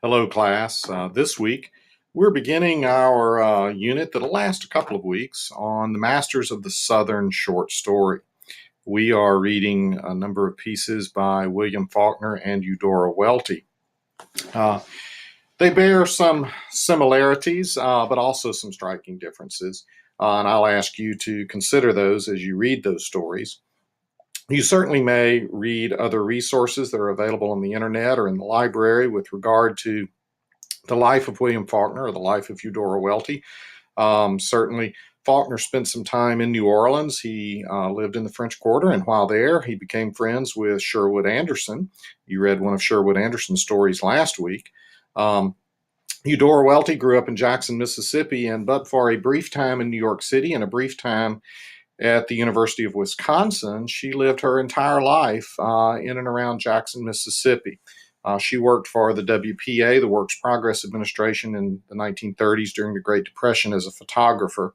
Hello, class. This week, we're beginning our unit that'll last a couple of weeks on the Masters of the Southern short story. We are reading a number of pieces by William Faulkner and Eudora Welty. They bear some similarities, but also some striking differences. And I'll ask you to consider those as you read those stories. You certainly may read other resources that are available on the internet or in the library with regard to the life of William Faulkner or the life of Eudora Welty. Certainly, Faulkner spent some time in New Orleans. He lived in the French Quarter, and while there, he became friends with Sherwood Anderson. You read one of Sherwood Anderson's stories last week. Eudora Welty grew up in Jackson, Mississippi, and but for a brief time in New York City and a brief time at the University of Wisconsin, she lived her entire life in and around Jackson, Mississippi. She worked for the WPA, the Works Progress Administration, in the 1930s during the Great Depression as a photographer.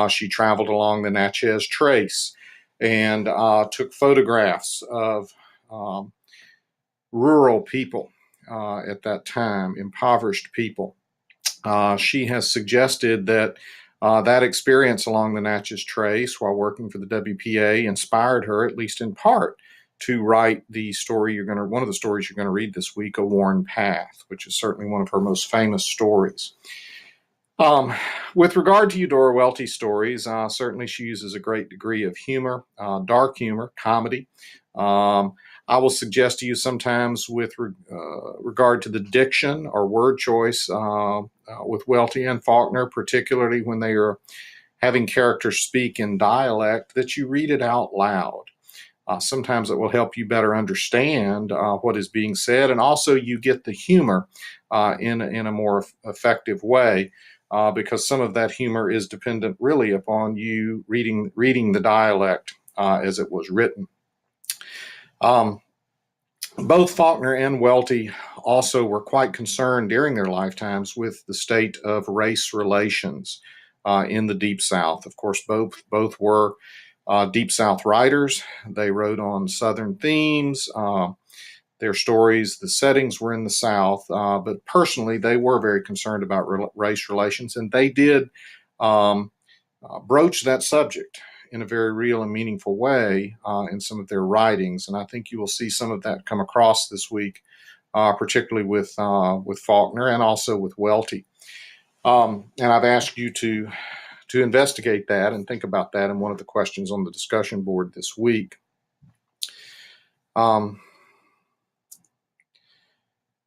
She traveled along the Natchez Trace and took photographs of rural people at that time, impoverished people. She has suggested that that experience along the Natchez Trace while working for the WPA inspired her, at least in part, to write one of the stories you're going to read this week, A Worn Path, which is certainly one of her most famous stories. With regard to Eudora Welty's stories, certainly she uses a great degree of humor, dark humor, comedy. I will suggest to you sometimes with regard to the diction or word choice with Welty and Faulkner, particularly when they are having characters speak in dialect, that you read it out loud. Sometimes it will help you better understand what is being said, and also you get the humor in a more effective way because some of that humor is dependent really upon you reading the dialect as it was written. Both Faulkner and Welty also were quite concerned during their lifetimes with the state of race relations in the Deep South. Of course, both were Deep South writers. They wrote on Southern themes. Their stories, the settings were in the South, but personally, they were very concerned about race relations, and they did broach that subject in a very real and meaningful way in some of their writings. And I think you will see some of that come across this week, particularly with Faulkner and also with Welty. And I've asked you to investigate that and think about that in one of the questions on the discussion board this week.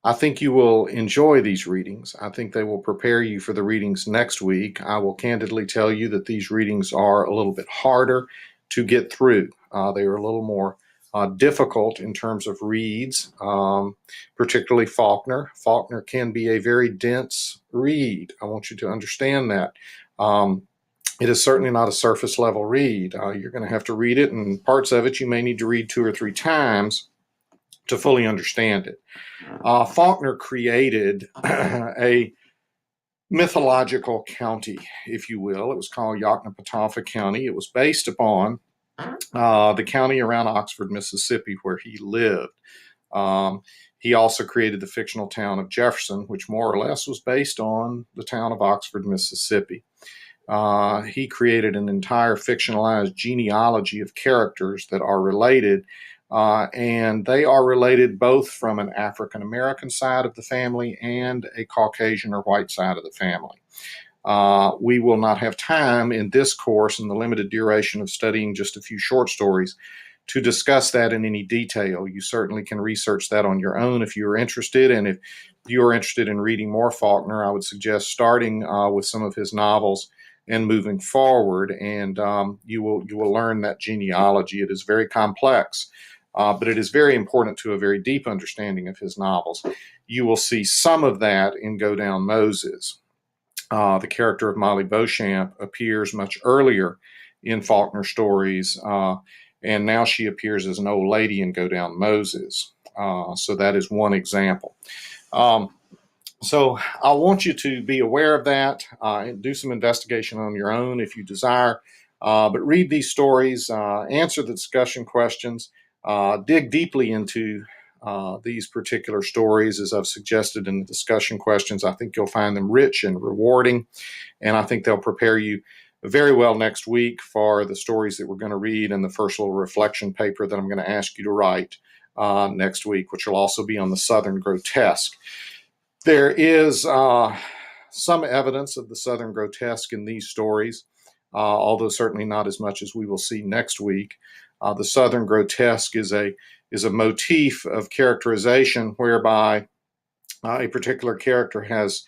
I think you will enjoy these readings. I think they will prepare you for the readings next week. I will candidly tell you that these readings are a little bit harder to get through. They are a little more difficult in terms of reads, particularly Faulkner. Faulkner can be a very dense read. I want you to understand that. It is certainly not a surface level read. You're going to have to read it, and parts of it you may need to read 2 or 3 times to fully understand it. Faulkner created a mythological county, if you will. It was called Yoknapatawpha County. It was based upon the county around Oxford, Mississippi, where he lived. He also created the fictional town of Jefferson, which more or less was based on the town of Oxford, Mississippi. He created an entire fictionalized genealogy of characters that are related, and they are related both from an African American side of the family and a Caucasian or white side of the family. We will not have time in this course, in the limited duration of studying just a few short stories, to discuss that in any detail. You certainly can research that on your own if you are interested, and if you are interested in reading more Faulkner, I would suggest starting with some of his novels and moving forward, and you will learn that genealogy. It is very complex, but it is very important to a very deep understanding of his novels. You will see some of that in Go Down Moses. The character of Molly Beauchamp appears much earlier in Faulkner stories, and now she appears as an old lady in Go Down Moses. So that is one example. So I want you to be aware of that and do some investigation on your own if you desire. But read these stories, answer the discussion questions, dig deeply into these particular stories, as I've suggested in the discussion questions. I think you'll find them rich and rewarding, and I think they'll prepare you very well next week for the stories that we're going to read and the first little reflection paper that I'm going to ask you to write next week, which will also be on the Southern grotesque. There is some evidence of the Southern grotesque in these stories, although certainly not as much as we will see next week. The Southern grotesque is a motif of characterization whereby a particular character has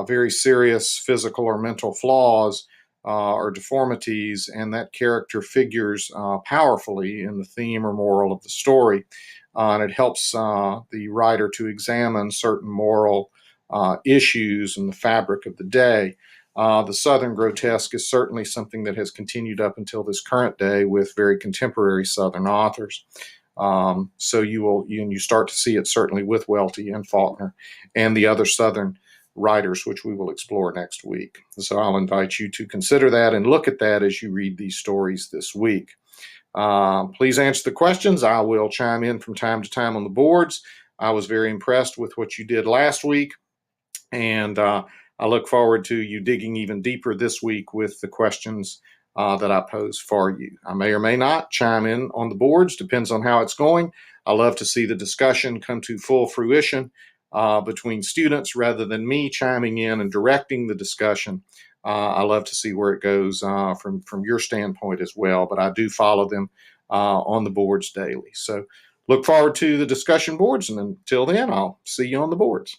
very serious physical or mental flaws or deformities, and that character figures powerfully in the theme or moral of the story. And it helps the writer to examine certain moral issues in the fabric of the day. The Southern grotesque is certainly something that has continued up until this current day with very contemporary Southern authors. So you start to see it certainly with Welty and Faulkner and the other Southern writers, which we will explore next week. So I'll invite you to consider that and look at that as you read these stories this week. Please answer the questions. I will chime in from time to time on the boards. I was very impressed with what you did last week, and I look forward to you digging even deeper this week with the questions that I pose for you. I may or may not chime in on the boards, depends on how it's going. I love to see the discussion come to full fruition between students rather than me chiming in and directing the discussion. I love to see where it goes from your standpoint as well, but I do follow them on the boards daily. So look forward to the discussion boards, and until then, I'll see you on the boards.